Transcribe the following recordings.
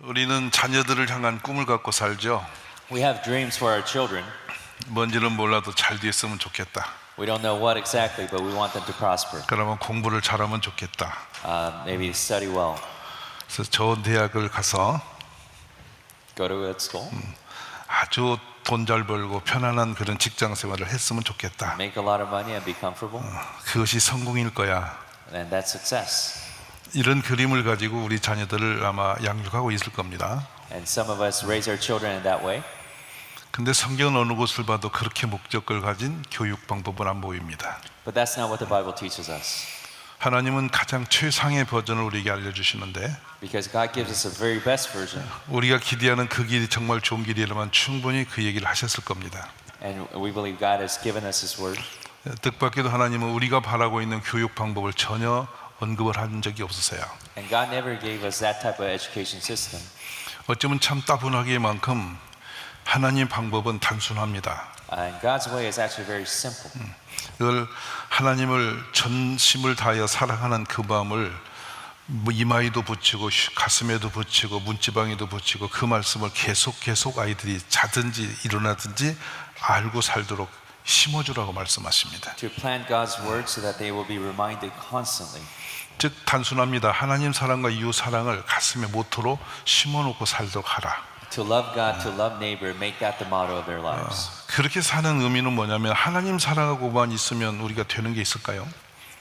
우리는 자녀들을 향한 꿈을 갖고 살죠. We have dreams for our children. 뭔지는 몰라도 잘 됐으면 좋겠다. We don't know what exactly, but we want them to prosper. 그러면 공부를 잘하면 좋겠다. Maybe study well, 그래서 좋은 대학을 가서 go to good school, 아주 돈 잘 벌고 편안한 그런 직장 생활을 했으면 좋겠다. make a lot of money and be comfortable, 그것이 성공일 거야. and that's success. 이런 그림을 가지고 우리 자녀들을 아마 양육하고 있을 겁니다. And some of us raise our children in that way. 근데 성경 어느 곳을 봐도 그렇게 목적을 가진 교육 방법은 안 보입니다. But that's not what the Bible teaches us. 하나님은 가장 최상의 버전을 우리에게 알려주시는데 Because God gives us the very best version. 우리가 기대하는 그 길이 정말 좋은 길이라면 충분히 그 얘기를 하셨을 겁니다. And we believe God has given us His word. 뜻밖에도 하나님은 우리가 바라고 있는 교육 방법을 전혀 언급을 한 적이 없으세요. And God never gave us that type of education system. 어쩌면 참 따분하기만큼 하나님 방법은 단순합니다. And God's way is actually very simple. 그걸 하나님을 전심을 다하여 사랑하는 그 마음을 이마에도 붙이고 가슴에도 붙이고 문지방에도 붙이고 그 말씀을 계속 아이들이 자든지 일어나든지 알고 살도록 심어주라고 말씀하십니다. To plant God's word so that they will be reminded constantly. 즉 단순합니다. 하나님 사랑과 이웃 사랑을 가슴에 모토로 심어놓고 살도록 하라. To love God, to love neighbor, make that the motto of their lives. 그렇게 사는 의미는 뭐냐면 하나님 사랑하고만 있으면 우리가 되는 게 있을까요?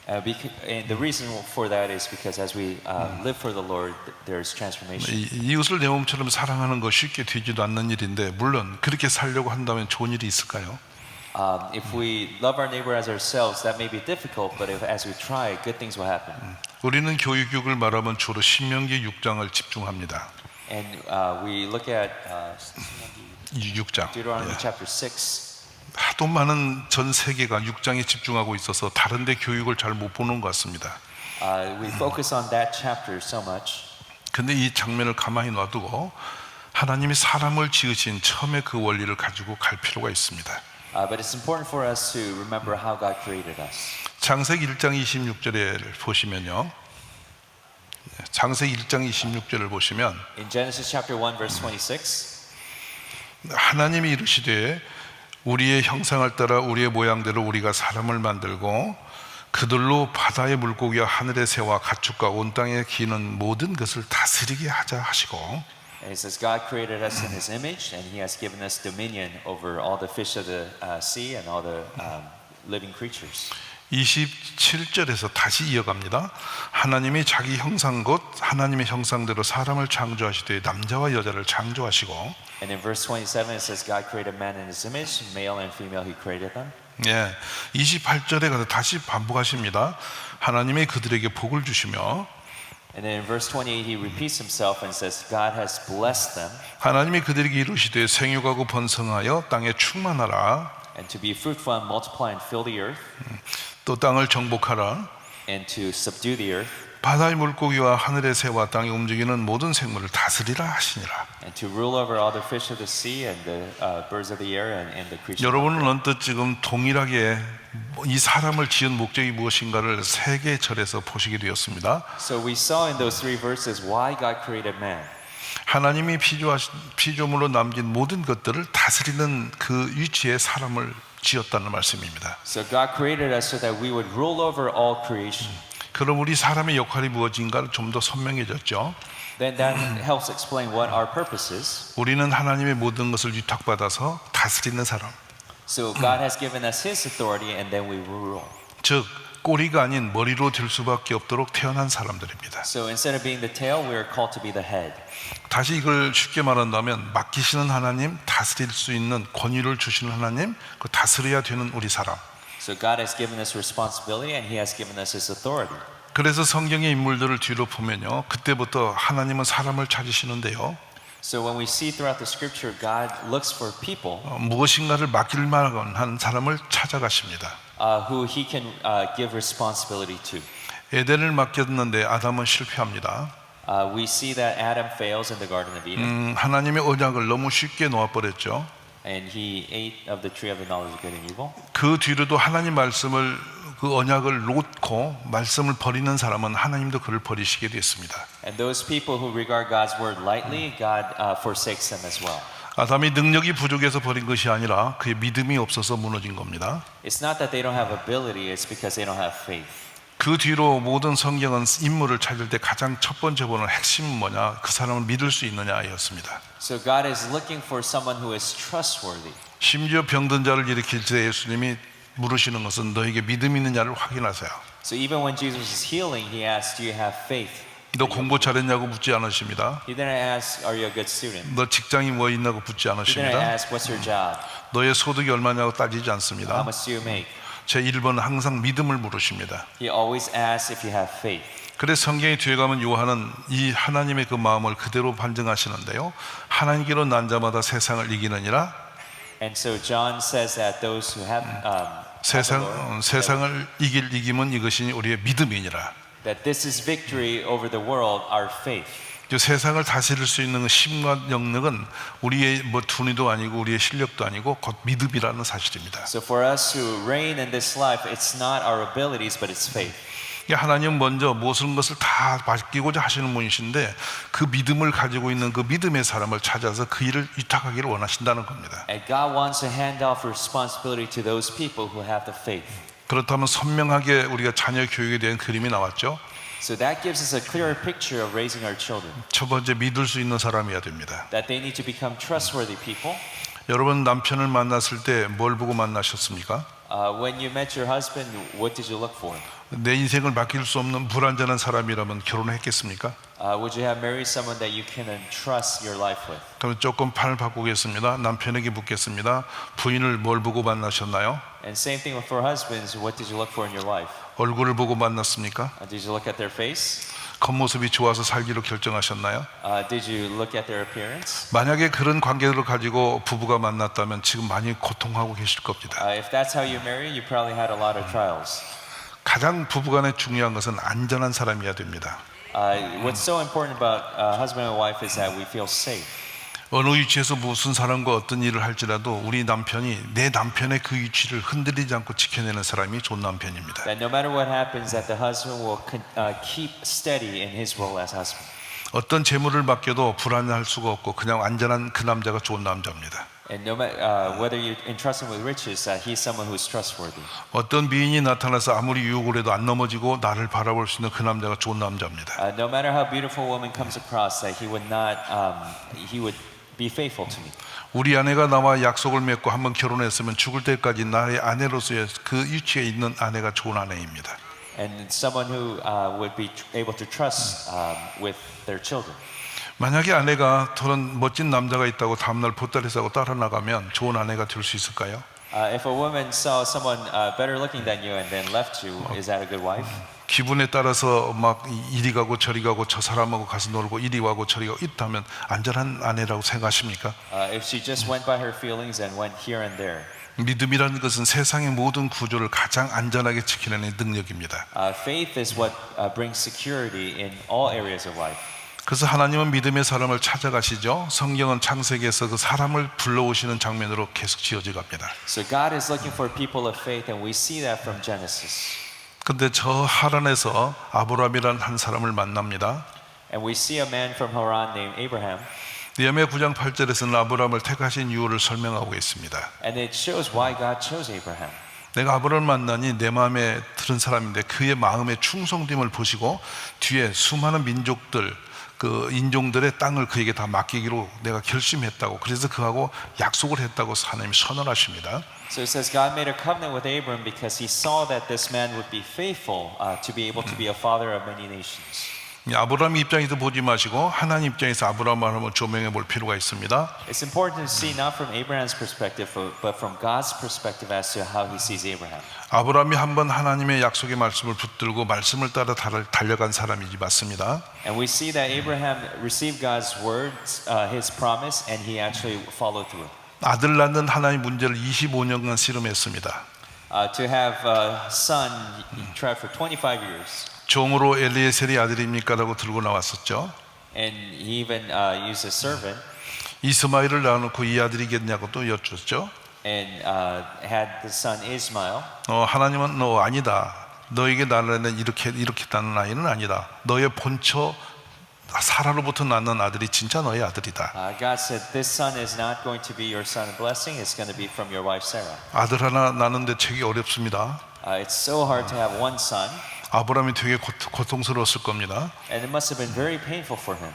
And the reason for that is because as we live for the Lord, there's transformation. 이웃을 내 몸처럼 사랑하는 거 쉽게 되지도 않는 일인데 물론 그렇게 살려고 한다면 좋은 일이 있을까요? If we love our neighbor as ourselves, that may be difficult, but as we try, good things will happen. 우리는 교육을 말하면 주로 신명기 6장을 집중합니다. And we look at 6장. Deuteronomy chapter 6. 하도 많은 전 세계가 6장에 집중하고 있어서 다른 데 교육을 잘 못 보는 것 같습니다. We focus on that chapter so much. 근데 이 장면을 가만히 놔두고 하나님이 사람을 지으신 처음에 그 원리를 가지고 갈 필요가 있습니다. But it's important for us to remember how God created us. 창세기 1장 26절을 보시면요. 창세기 1장 26절을 보시면 In Genesis chapter 1 verse 26, 하나님이 이르시되 우리의 형상을 따라 우리의 모양대로 우리가 사람을 만들고 그들로 바다의 물고기와 하늘의 새와 가축과 온 땅에 기는 모든 것을 다스리게 하자 하시고 and it says God created us in His image, and He has given us dominion over all the fish of the sea and all the living creatures. 27절에서 다시 이어갑니다. 하나님이 자기 형상 곧 하나님의 형상대로 사람을 창조하시되 남자와 여자를 창조하시고 And in verse 27 it says God created man in His image, male and female He created them. 예, 28절에 가서 다시 반복하십니다. 하나님이 그들에게 복을 주시며 And then in verse 28 He repeats Himself and says God has blessed them. 하나님이 그들에게 이르시되 생육하고 번성하여 땅에 충만하라 And to be fruitful and multiply and fill the earth, 또 땅을 정복하라 and to subdue the earth, 바다의 물고기와 하늘의 새와 땅에 움직이는 모든 생물을 다스리라 하시니라. and to rule over all the fish of the sea and the birds of the air and the creatures. 여러분은 언뜻 지금 동일하게 이 사람을 지은 목적이 무엇인가를 세 개의 절에서 보시게 되었습니다. So we saw in those three verses why God created man. 하나님이 피조물로 남긴 모든 것들을 다스리는 그 위치에 사람을 지었다는 말씀입니다. So God created us so that we would rule over all creation. 그럼 우리 사람의 역할이 무엇인가를 좀 더 선명해졌죠. Then that helps explain what our purpose is. 우리는 하나님의 모든 것을 위탁받아서 다스리는 사람. So God has given us His authority, and then we rule. 즉 꼬리가 아닌 머리로 될 수밖에 없도록 태어난 사람들입니다. So instead of being the tail, we are called to be the head. 다시 이걸 쉽게 말한다면 맡기시는 하나님, 다스릴 수 있는 권위를 주시는 하나님, 그 다스려야 되는 우리 사람. So God has given us responsibility, and He has given us His authority. 그래서 성경의 인물들을 뒤로 보면요, 그때부터 하나님은 사람을 찾으시는데요. So when we see throughout the Scripture, God looks for people 무엇인가를 맡길 만한 사람을 찾아가십니다. who He can give responsibility to. 에덴을 맡겼는데 아담은 실패합니다. We see that Adam fails in the Garden of Eden, 하나님의 언약을 너무 쉽게 놓아버렸죠. and he ate of the tree of the knowledge of good and evil. 그 뒤로도 하나님 말씀을 그 언약을 놓고 말씀을 버리는 사람은 하나님도 그를 버리시게 됐습니다. And those people who regard God's word lightly, God forsakes them as well. 아담이 능력이 부족해서 버린 것이 아니라 그의 믿음이 없어서 무너진 겁니다. It's not that they don't have ability, it's because they don't have faith. 그 뒤로 모든 성경은 인물을 찾을 때 가장 첫 번째 보는 핵심은 뭐냐? 그 사람을 믿을 수 있느냐였습니다. So God is looking for someone who is trustworthy. 심지어 병든 자를 일으킬 때 예수님이 물으시는 것은 너에게 믿음이 있느냐를 확인하세요. So even when Jesus was healing, he asked, "Do you have faith?" 너 공부 잘했냐고 묻지 않으십니다. He didn't ask, "Are you a good student?" 너 직장이 뭐 있냐고 묻지 He didn't 않으십니다. ask, "What's your job? 너의 소득이 얼마냐고 따지지 How 않습니다. much do you make?" 제 1번은 항상 믿음을 물으십니다. He always asks if you have faith. 그래서 성경에 뒤에 가면 요한은 이 하나님의 그 마음을 그대로 반증하시는데요. 하나님께로 난 자마다 세상을 이기느니라. And so John says that those who have the Lord, 세상을 이길 이김은 이것이 우리의 믿음이니라. that this is victory over the world, our faith. 세상을 다스릴 수 있는 힘과 영역은 우리의 뭐 둔의도 아니고 우리의 실력도 아니고 곧 믿음이라는 사실입니다. So for us to reign in this life, it's not our abilities, but it's faith. 하나님은 먼저 모든 것을 다 맡기고자 하시는 분이신데 그 믿음을 가지고 있는 그 믿음의 사람을 찾아서 그 일을 위탁하기를 원하신다는 겁니다. And God wants to hand off responsibility to those people who have the faith. 그렇다면 선명하게 우리가 자녀 교육에 대한 그림이 나왔죠. So that gives us a clearer picture of raising our children. 첫 번째 믿을 수 있는 사람이어야 됩니다. That they need to become trustworthy people. 여러분 남편을 만났을 때 뭘 보고 만나셨습니까? When you met your husband, what did you look for? 내 인생을 맡길 수 없는 불완전한 사람이라면 결혼했겠습니까? Would you have married someone that you can entrust your life with? 그럼 조금 판을 바꾸겠습니다. 남편에게 묻겠습니다. 부인을 뭘 보고 만나셨나요? And same thing for husbands. What did you look for in your wife? 얼굴을 보고 만났습니까? Did you look at their face? 겉모습이 좋아서 살기로 결정하셨나요? Did you look at their appearance? 만약에 그런 관계를 가지고 부부가 만났다면 지금 많이 고통하고 계실 겁니다. If that's how you marry, you probably had a lot of trials. 가장 부부간에 중요한 것은 안전한 사람이어야 됩니다. What's so important about husband and wife is that we feel safe. 어느 위치에서 무슨 사람과 어떤 일을 할지라도 우리 남편이 내 남편의 그 위치를 흔들리지 않고 지켜내는 사람이 좋은 남편입니다. That no matter what happens, that the husband will keep steady in his role as husband. 어떤 재물을 맡겨도 불안할 수가 없고 그냥 안전한 그 남자가 좋은 남자입니다. And no matter whether you entrust him with riches, he's someone who is trustworthy. 어떤 미인이 나타나서 아무리 유혹을 해도 안 넘어지고 나를 바라볼 수 있는 그 남자가 좋은 남자입니다. No matter how beautiful a woman comes across, that he would not, he would be faithful to me. 우리 아내가 나와 약속을 맺고 한번 결혼했으면 죽을 때까지 나의 아내로서의 그 위치에 있는 아내가 좋은 아내입니다. And someone who would be able to trust with their children. 만약에 아내가 저런 멋진 남자가 있다고 다음날 보따리 싸고 따라 나가면 좋은 아내가 될 수 있을까요? If a woman saw someone better looking than you and then left you, is that a good wife? 기분에 따라서 막 이리 가고 저리 가고 저 사람하고 가서 놀고 이리 가고 저리 가고 있다면 안전한 아내라고 생각하십니까? If she just went by her feelings and went here and there. 믿음이라는 것은 세상의 모든 구조를 가장 안전하게 지키는 능력입니다. Faith is what brings security in all areas of life. 그래서 하나님은 믿음의 사람을 찾아가시죠. 성경은 창세기에서 그 사람을 불러오시는 장면으로 계속 지어져 갑니다. So God is looking for people of faith, and we see that from Genesis. 근데 저 하란에서 아브라함이라는 한 사람을 만납니다. And we see a man from Haran named Abraham. 느헤미야 9장 8절에서는 아브라함을 택하신 이유를 설명하고 있습니다. And it shows why God chose Abraham. 내가 아브라함을 만나니 내 마음에 들은 사람인데 그의 마음의 충성됨을 보시고 뒤에 수많은 민족들 그 인종들의 땅을 그에게 다 맡기기로 내가 결심했다고 그래서 그하고 약속을 했다고 하나님이 선언하십니다. So it says God made a covenant with Abram because he saw that this man would be faithful to be able to be a father of many nations. 아브라함 입장에서 보지 마시고 하나님 입장에서 아브라함을 한번 조명해 볼 필요가 있습니다. It's important to see not from Abraham's perspective, but from God's perspective as to how he sees Abraham. 아브라함이 한번 하나님의 약속의 말씀을 붙들고 말씀을 따라 달려간 사람이지 맞습니다. And we see that Abraham received God's words, his promise, and he actually followed through. 아들 낳는 하나님 문제를 25년간 씨름했습니다. To have a son, he tried for 25 years. 종으로 엘리에셀이 아들입니까라고 들고 나왔었죠. And he even used a servant. 이스마엘을 낳아놓고 이 아들이겠냐고 또 여쭙죠. and had the son Ishmael. 하나님은 너 아니다. 너에게 낳는 이렇게 낳는 아이는 아니다. 너의 본처 사라로부터 낳는 아들이 진짜 너의 아들이다. God said, "This son is not going to be your son of blessing. It's going to be from your wife Sarah." 아들 하나 낳는데 되게 어렵습니다. It's so hard to have one son, 아브라함이 되게 고통스러웠을 겁니다. and it must have been very painful for him.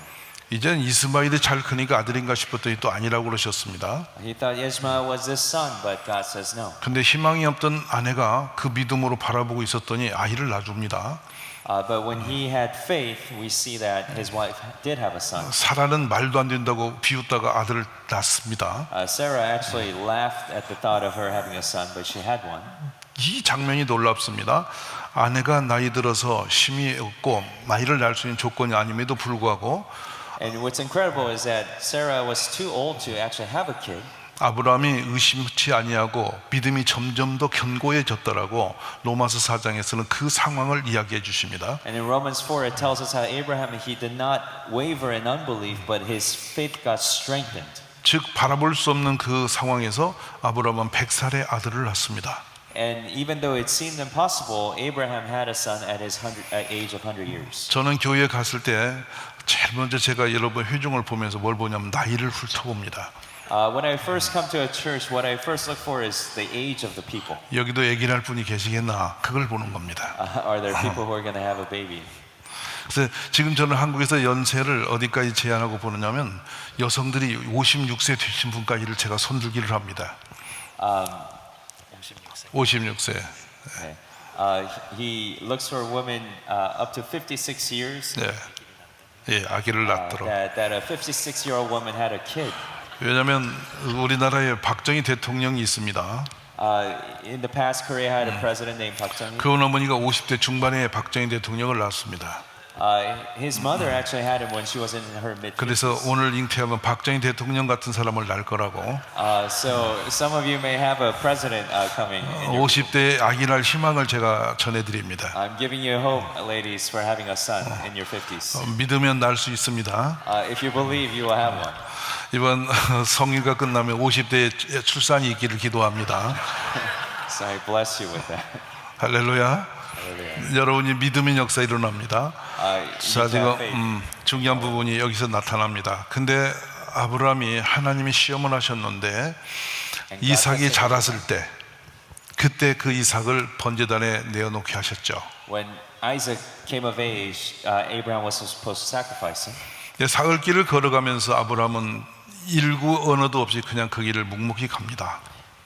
이젠 이스마엘이 잘 크니까 아들인가 싶었더니 또 아니라고 그러셨습니다. He thought Ishmael was his son, but God says no. 근데 희망이 없던 아내가 그 믿음으로 바라보고 있었더니 아이를 낳아줍니다. But when he had faith, we see that his wife did have a son. 사라는 말도 안 된다고 비웃다가 아들을 낳습니다. Sarah actually laughed at the thought of her having a son, but she had one. 이 장면이 놀랍습니다. 아내가 나이 들어서 힘이 없고 아이를 낳을 수 있는 조건이 아님에도 불구하고 And what's incredible is that Sarah was too old to actually have a kid. 아브라함이 의심치 아니하고 믿음이 점점 더 견고해졌더라고 로마서 4장에서는 그 상황을 이야기해 주십니다. And in Romans 4 it tells us how Abraham, he did not waver in unbelief, but his faith got strengthened. 즉 바라볼 수 없는 그 상황에서 아브라함은 100살의 아들을 낳습니다. And even though it seemed impossible, Abraham had a son at his age of 100 years. 저는 교회에 갔을 때 제일 먼저 제가 여러분 회중을 보면서 뭘 보냐면 나이를 훑어봅니다. When I first come to a church, what I first look for is the age of the people. 여기도 아기 낳을 분이 계시겠나 그걸 보는 겁니다. Are there people who are going to have a baby? 그래서 지금 저는 한국에서 연세를 어디까지 제한하고 보느냐면 여성들이 56세 되신 분까지를 제가 손들기를 합니다. 56세. Okay. He looks for women up to 56 years. 네. 예, 아기를 낳도록. That a 56-year-old woman had a kid. 왜냐하면 우리나라에 박정희 대통령이 있습니다. In the past, Korea had a president named Park Chung-hee. 그 어머니가 50대 중반에 박정희 대통령을 낳았습니다. His mother actually had him when she was in her mid-50s. 그래서 오늘 잉태하면 박정희 대통령 같은 사람을 낳을 거라고. So some of you may have a president coming. 50대에 아기 낳을 희망을 제가 전해드립니다. I'm giving you hope, ladies, for having a son in your 50s. 믿으면 낳을 수 있습니다. If you believe, you will have one. 이번 성일가 끝나면 50대에 출산이 있기를 기도합니다. So I bless you with that. 할렐루야. 여러분이 믿음의 역사 일어납니다. 자, 지금 중요한 부분이 여기서 나타납니다. 근데 아브라함이 하나님이 시험을 하셨는데 이삭이 자랐을 때 그때 그 이삭을 번제단에 내어놓게 하셨죠. When Isaac came of age, Abraham was supposed to sacrifice him. 사흘길을 걸어가면서 아브라함은 일구 언어도 없이 그냥 그 길을 묵묵히 갑니다.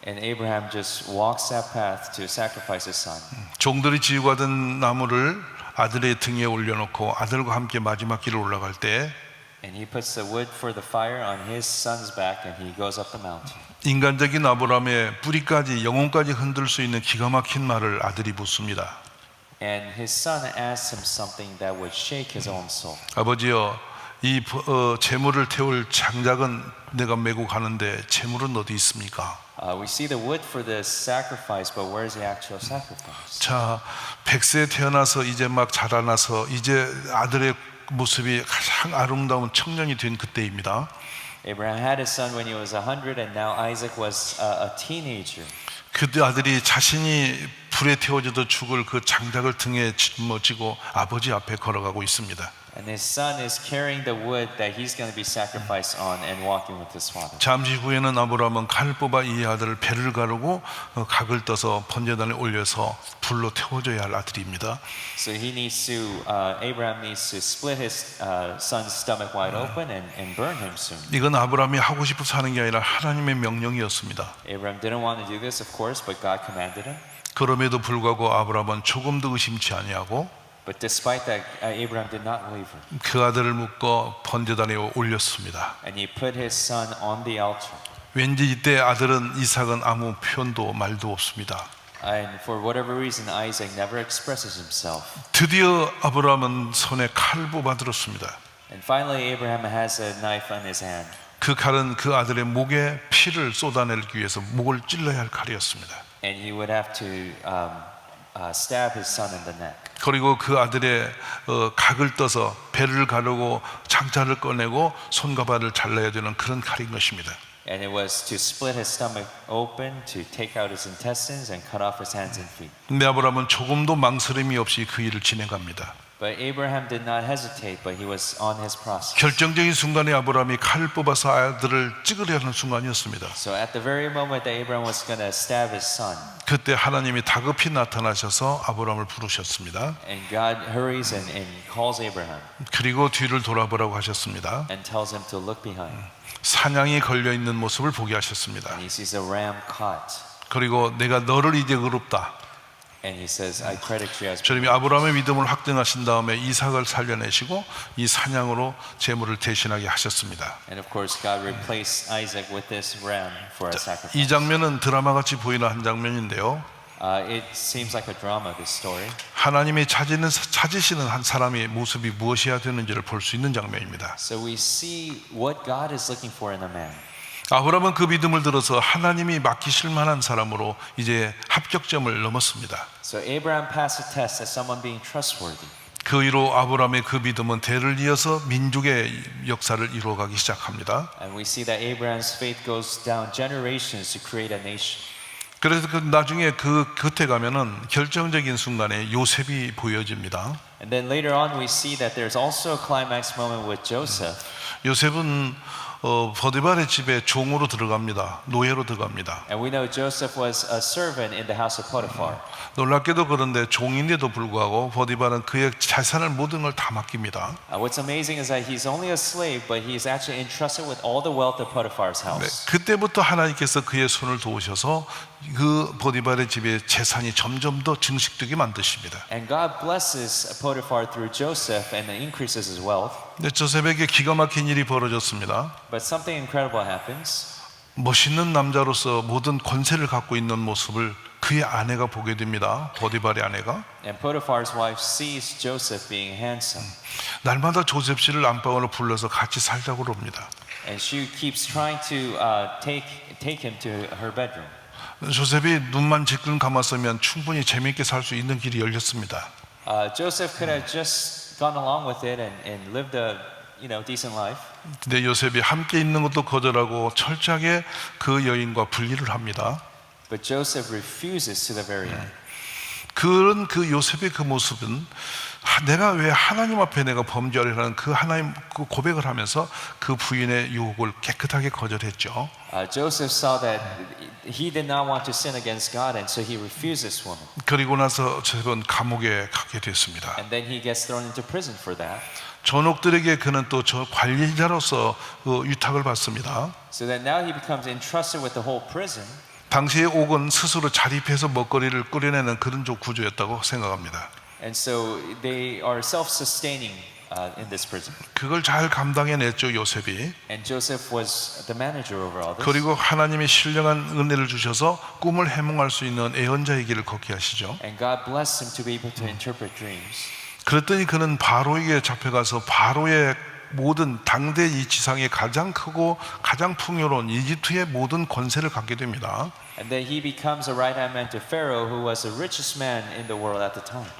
And Abraham just walks that path to sacrifice his son. 종들이 지고 가던 나무를 아들의 등에 올려놓고 아들과 함께 마지막 길을 올라갈 때 And he puts the wood for the fire on his son's back and he goes up the mountain. 인간적인 아브라함의 뿌리까지 영혼까지 흔들 수 있는 기가 막힌 말을 아들이 묻습니다. And his son asks him something that would shake his own soul. 아버지여, 이 재물을 태울 장작은 내가 메고 가는데 재물은 어디 있습니까? We see the wood for the sacrifice, but where is the actual sacrifice? 자, 100세에 태어나서 이제 막 자라나서 이제 아들의 모습이 가장 아름다운 청년이 된 그때입니다. Abraham had his son when he was 100, and now Isaac was a teenager. 그때 아들이 자신이 불에 태워져도 죽을 그 장작을 등에 짊어지고 아버지 앞에 걸어가고 있습니다. And his son is carrying the wood that he's going to be sacrificed on and walking with his father. 잠시 후에는 아브라함은 칼을 뽑아 이 아들을 배를 가르고 각을 떠서 번제단에 올려서 불로 태워줘야 할 아들입니다. So he needs to, Abraham needs to split his son's stomach wide open and burn him soon. 이건 아브라함이 하고 싶어서 하는 게 아니라 하나님의 명령이었습니다. Abraham didn't want to do this, of course, but God commanded him. 그럼에도 불구하고 아브라함은 조금도 의심치 아니하고 But despite that, Abraham did not waver. 그 아들을 묶어 번제단에 올렸습니다. And he put his son on the altar. 왠지 이때 아들은 이삭은 아무 표현도 말도 없습니다. And for whatever reason, Isaac never expresses himself. 드디어 아브라함은 손에 칼을 뽑아 들었습니다. And finally, Abraham has a knife on his hand. 그 칼은 그 아들의 목에 피를 쏟아내기 위해서 목을 찔러야 할 칼이었습니다. And he would have to stab his son in the neck. 그리고 그 아들의 각을 떠서 배를 가르고 창자를 꺼내고 손과 발을 잘라야 되는 그런 칼인 것입니다. And it was to split his stomach open, to take out his intestines and cut off his hands and feet. 근데 아브라함은 조금도 망설임이 없이 그 일을 진행합니다. But Abraham did not hesitate, but he was on his process. 결정적인 순간에 아브라함이 칼을 뽑아서 아들을 찍으려 하는 순간이었습니다. So at the very moment that Abraham was going to stab his son, 그때 하나님이 다급히 나타나셔서 아브라함을 부르셨습니다. and God hurries and calls Abraham 그리고 뒤를 돌아보라고 하셨습니다. and tells him to look behind. 사냥이 걸려 있는 모습을 보게 하셨습니다. And he sees a ram caught. 그리고 내가 너를 이제 의롭다. And he says, I credit you as 주님이 아브라함의 믿음을 확증하신 다음에 이삭을 살려내시고 이 사냥으로 제물을 대신하게 하셨습니다. And of course, God replaced Isaac with this ram for a sacrifice. 이 장면은 드라마같이 보이는 한 장면인데요. It seems like a drama, this story. 하나님이 찾으시는 한 사람의 모습이 무엇이어야 되는지를 볼 수 있는 장면입니다. So we see what God is looking for in a man. 아브라함은 그 믿음을 들어서 하나님이 맡기실 만한 사람으로 이제 합격점을 넘었습니다. So Abraham passed a test as someone being trustworthy. 그 이로 아브라함의 그 믿음은 대를 이어서 민족의 역사를 이루어가기 시작합니다. And we see that Abraham's faith goes down generations to create a nation. 그래서 그 나중에 그 곁에 가면은 결정적인 순간에 요셉이 보여집니다. And then later on we see that there's also a climax moment with Joseph. 요셉은 보디발의 집에 종으로 들어갑니다. 노예로 들어갑니다. And we know Joseph was a servant in the house of Potiphar. 놀랍게도 그런데 종인데도 불구하고 보디발은 그의 재산을 모든 걸 다 맡깁니다. What's amazing is that he's only a slave, but he's actually entrusted with all the wealth of Potiphar's 네, house. 그때부터 하나님께서 그의 손을 도우셔서 그 보디발의 집의 재산이 점점 더 증식되게 만드십니다. And God blesses Potiphar through Joseph and increases his wealth. 근데 조셉에게 기가 막힌 일이 벌어졌습니다. But something incredible happens. 멋있는 남자로서 모든 권세를 갖고 있는 모습을 그의 아내가 보게 됩니다. 보디발의 아내가. And Potiphar's wife sees Joseph being handsome. 날마다 조셉 씨를 안방으로 불러서 같이 살자고 그럽니다. And she keeps trying to take him to her bedroom. 조셉이 눈만 지끈 감았으면 충분히 재미있게 살 수 있는 길이 열렸습니다. Joseph could have just gone along with it and lived a decent life. 근데 요셉이 함께 있는 것도 거절하고 철저하게 그 여인과 분리를 합니다. But Joseph refuses to the very end. 그런 그 요셉의 그 모습은 내가 왜 하나님 앞에 내가 범죄하려는 그 하나님 그 고백을 하면서 그 부인의 유혹을 깨끗하게 거절했죠. Joseph saw that he did not want to sin against God, and so he refused this woman. 그리고 나서 저는 감옥에 가게 됐습니다. And then he gets thrown into prison for that. 전옥들에게 그는 또 저 관리자로서 위탁을 받습니다. So that now he becomes entrusted with the whole prison. 당시의 옥은 스스로 자립해서 먹거리를 끓여내는 그런 구조였다고 생각합니다. And so they are self-sustaining in this prison. 그걸 잘 감당해냈죠, 요셉이. And Joseph was the manager over all this. 그리고 하나님이 신령한 은혜를 주셔서 꿈을 해몽할 수 있는 예언자의 길을 걷게 하시죠. And God blessed him to be able to interpret dreams. 그랬더니 그는 바로에게 잡혀가서 바로의 모든 당대 이 지상에 가장 크고 가장 풍요로운 이집트의 모든 권세를 갖게 됩니다. And then he becomes a right-hand man to Pharaoh, who was the richest man in the world at the time.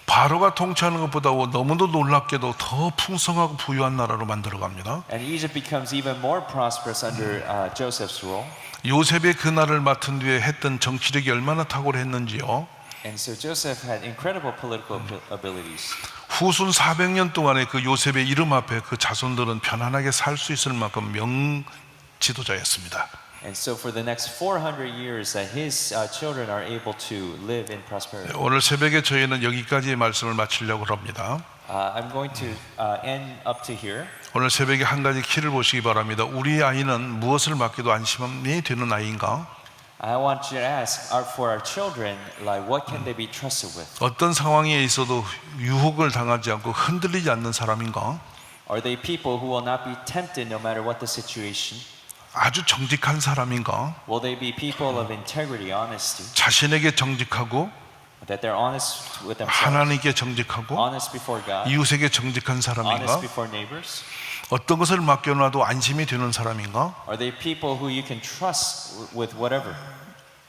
바로가 통치하는 것보다 너무도 놀랍게도 더 풍성하고 부유한 나라로 만들어갑니다. And Egypt becomes even more prosperous under Joseph's rule. 요셉의 그 날을 맡은 뒤에 했던 정치력이 얼마나 탁월했는지요. And so Joseph had incredible political abilities. 후순 400년 동안의 그 요셉의 이름 앞에 그 자손들은 편안하게 살 수 있을 만큼 명지도자였습니다. And so for the next 400 years that his children are able to live in prosperity. 오늘 새벽에 저희는 여기까지의 말씀을 마치려고 합니다. I'm going to end up to here. 오늘 새벽에 한 가지 키를 보시기 바랍니다. 우리 아이는 무엇을 맡기도 안심이 되는 아이인가? I want you to ask for our children, like, what can they be trusted with? 어떤 상황에 있어도 유혹을 당하지 않고 흔들리지 않는 사람인가? Are they people who will not be tempted no matter what the situation? 아주 정직한 사람인가? Will they be people of integrity, honesty? 자신에게 정직하고 That they're honest with themselves, 하나님께 정직하고 honest before God, 이웃에게 정직한 사람인가? honest before neighbors? 어떤 것을 맡겨놔도 안심이 되는 사람인가? Are they people who you can trust with whatever?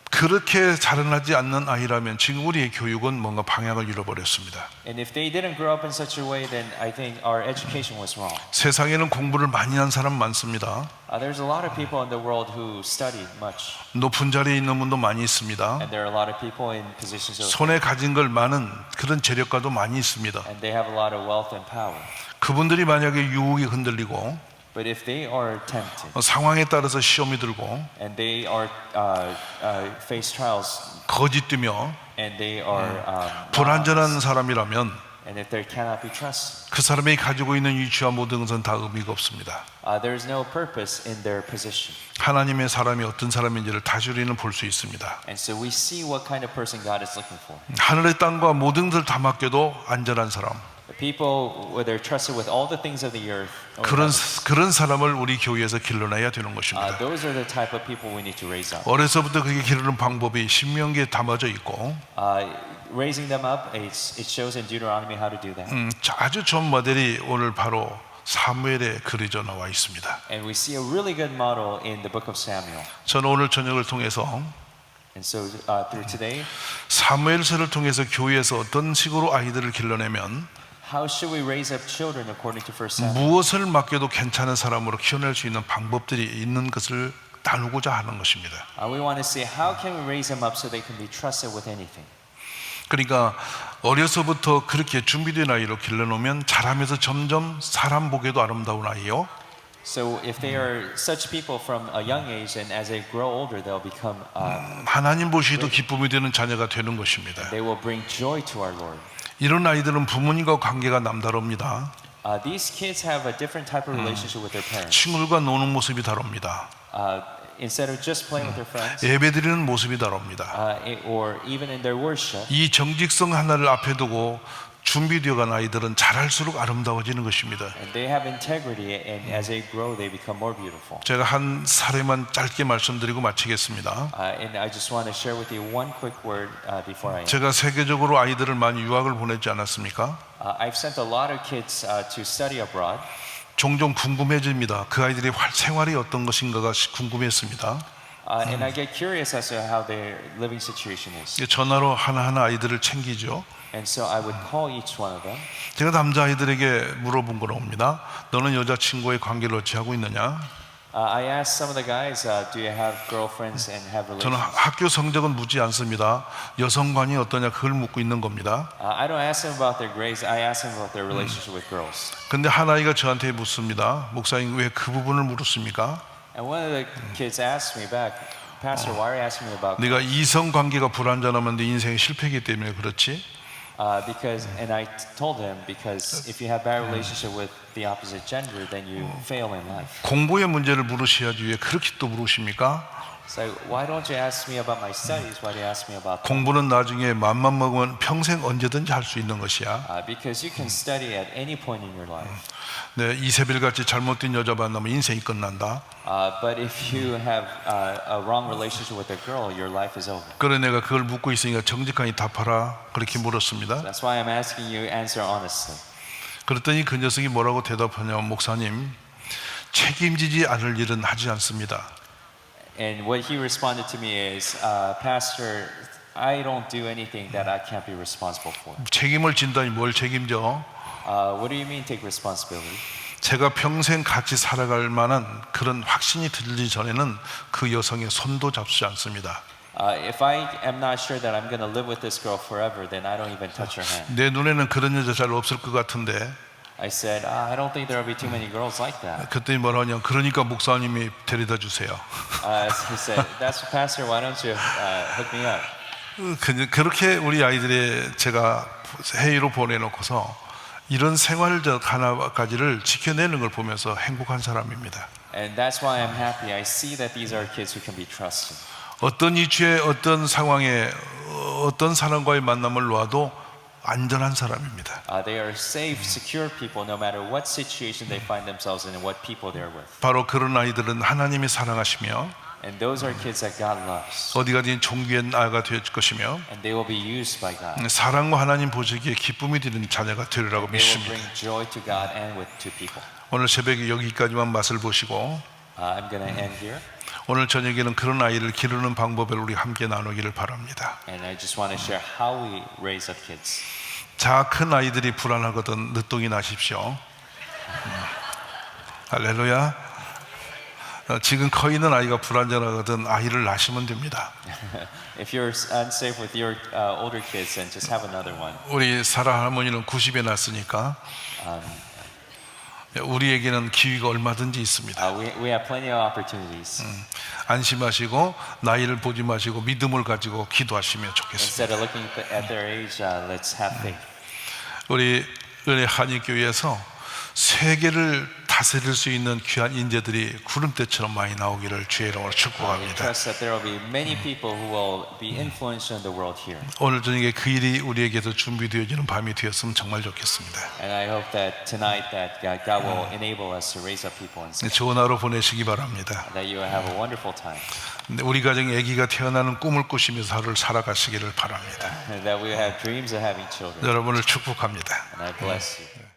그렇게 자라나지 않는 아이라면 지금 우리의 교육은 뭔가 방향을 잃어버렸습니다. And if they didn't grow up in such a way, then I think our education was wrong. 세상에는 공부를 많이 한 사람 많습니다. There's a lot of people in the world who study much, 높은 자리에 있는 분도 많이 있습니다. and there are a lot of people in positions of 손에 가진 걸 많은 그런 재력가도 많이 있습니다. and they have a lot of wealth and power. 그분들이 만약에 유혹이 흔들리고 But if they are tempted 상황에 따라서 시험이 들고 and they are face trials 거짓되며 and they are 불완전한 사람이라면 and if they cannot be trusted, 그 사람이 가지고 있는 위치와 모든 것은 다 의미가 없습니다. there is no purpose in their position. 하나님의 사람이 어떤 사람인지를 다시 우리는 볼 수 있습니다. And so we see what kind of person God is looking for. 하늘의 땅과 모든 것을 다 맡겨도 안전한 사람, The people where they're trusted with all the things of the earth. 그런 사람을 우리 교회에서 길러내야 되는 것입니다. Those are the type of people we need to raise up. 어려서부터 그게 기르는 방법이 신명기에 담아져 있고 Raising them up, it shows in Deuteronomy how to do that. 아주 좋은 모델이 오늘 바로 사무엘에 그려져 나와 있습니다. And we see a really good model in the book of Samuel. 저는 오늘 저녁을 통해서 And so through today, 사무엘서를 통해서 교회에서 어떤 식으로 아이들을 길러내면 how should we raise up children according to 1 Samuel? 무엇을 맡겨도 괜찮은 사람으로 키워낼 수 있는 방법들이 있는 것을 나누고자 하는 것입니다. We want to see how can we raise them up so they can be trusted with anything. 그러니까 어려서부터 그렇게 준비된 아이로 길러놓으면 자라면서 점점 사람 보기에도 아름다운 아이요. So if they are such people from a young age, and as they grow older, they'll become 하나님 보시기도 기쁨이 되는 자녀가 되는 것입니다. they will bring joy to our Lord. 이런 아이들은 부모님과 관계가 남다릅니다. These kids have a different type of relationship with their parents. 친구들과 노는 모습이 다릅니다. Instead of just playing with their friends, 예배드리는 모습이 다릅니다. or even in their worship, 이 정직성 하나를 앞에 두고 준비되어간 아이들은 자랄수록 아름다워지는 것입니다. and they have integrity, and as they grow, they become more beautiful. 제가 한 사례만 짧게 말씀드리고 마치겠습니다. And I just want to share with you one quick word before I end. 제가 세계적으로 아이들을 많이 유학을 보냈지 않았습니까? I've sent a lot of kids to study abroad. 종종 궁금해집니다. 그 아이들의 생활이 어떤 것인가가 궁금했습니다. And I get curious as to how their living situation is. 전화로 하나하나 아이들을 챙기죠. And so I would call each one of them. 제가 남자 아이들에게 물어본 거랍니다. 너는 여자친구의 관계를 어찌 하고 있느냐? I asked some of the guys, do you have girlfriends and have 저는 relations? 학교 성적은 묻지 않습니다. 여성관이 어떠냐 그걸 묻고 있는 겁니다. I don't ask them about their grades. I ask them about their relationship with girls. 근데 한 아이가 저한테 묻습니다. 목사님 왜 그 부분을 물었습니까? And one of the kids asked me back, Pastor, why are you asking me about? 네가 이성 관계가 불완전하면 네 인생이 실패이기 때문에 그렇지. And I told him because if you have bad relationship with the opposite gender, then you fail in life. 공부의 문제를 물으셔야지 왜 그렇게 또 물으십니까? So why don't you ask me about my studies? Why do you ask me about that? 공부는 나중에 맘만 먹으면 평생 언제든지 할 수 있는 것이야. Because you can study at any point in your life. 네, 이세벨 같이 잘못된 여자 만나면 인생이 끝난다. But if you have a wrong relationship with a girl, your life is over. 그래 내가 그걸 묻고 있으니까 정직하게 답하라 그렇게 물었습니다. That's why I'm asking you answer honestly. 그랬더니 그 녀석이 뭐라고 대답하냐면 목사님 책임지지 않을 일은 하지 않습니다. And what he responded to me is, Pastor, I don't do anything that I can't be responsible for. 책임을 진다니 뭘 책임져? What do you mean take responsibility? 제가 평생 같이 살아갈 만한 그런 확신이 들기 전에는 그 여성의 손도 잡지 않습니다. If I am not sure that I'm going to live with this girl forever, then I don't even touch her hand. 내 눈에는 그런 여자 잘 없을 것 같은데 I said, I don't think there will be too many girls like that. 그랬더니 뭐라 하냐 그러니까 목사님이 데려다 주세요. He said, that's Pastor, why don't you hook me up? 그렇게 우리 아이들의 제가 회의로 보내놓고서 이런 생활적 하나까지를 지켜내는 걸 보면서 행복한 사람입니다. And that's why I'm happy. I see that these are kids who can be trusted. 어떤 이치에 어떤 상황에 어떤 사람과의 만남을 놓아도 안전한 사람입니다. They are safe, secure people no matter what situation they find themselves in and what people they're with. 바로 그런 아이들은 하나님이 사랑하시며 And those are kids that God loves. 어디 가든 존귀한 아이가 될 것이며 And they will be used by God. 사랑과 하나님 보시기에 기쁨이 되는 자녀가 되리라고 They will 믿습니다. bring joy to God and to people. 오늘 새벽에 여기까지만 맛을 보시고 I'm going to end here. 오늘 저녁에는 그런 아이를 기르는 방법을 우리 함께 나누기를 바랍니다. And I just want to share how we raise up kids. 자, 큰 아이들이 불안하거든 늦둥이 나십시오. 할렐루야. 지금 커 있는 아이가 불안정하거든 아이를 낳으시면 됩니다. If you're unsafe with your older kids, then just have another one. 우리 사라 할머니는 90에 낳았으니까 우리에게는 기회가 얼마든지 있습니다. We have plenty of opportunities. 안심하시고 나이를 보지 마시고 믿음을 가지고 기도하시면 좋겠습니다. Instead of looking at their age, let's have faith. 우리 은혜 한인교회에서 세계를 다스릴 수 있는 귀한 인재들이 구름대처럼 많이 나오기를 주의 이름으로 We 축복합니다. trust that there will be many people who will be influential in the world here. 오늘 저녁에 그 일이 우리에게도 준비되어지는 밤이 되었으면 정말 좋겠습니다. And I hope that tonight that God will enable us to raise up people and 좋은 하루 보내시기 바랍니다. that you will have a wonderful time. 우리 가정에 아기가 태어나는 꿈을 꾸시면서 하루를 살아가시기를 바랍니다. And that we will have dreams of having children. 여러분을 축복합니다. And I bless you.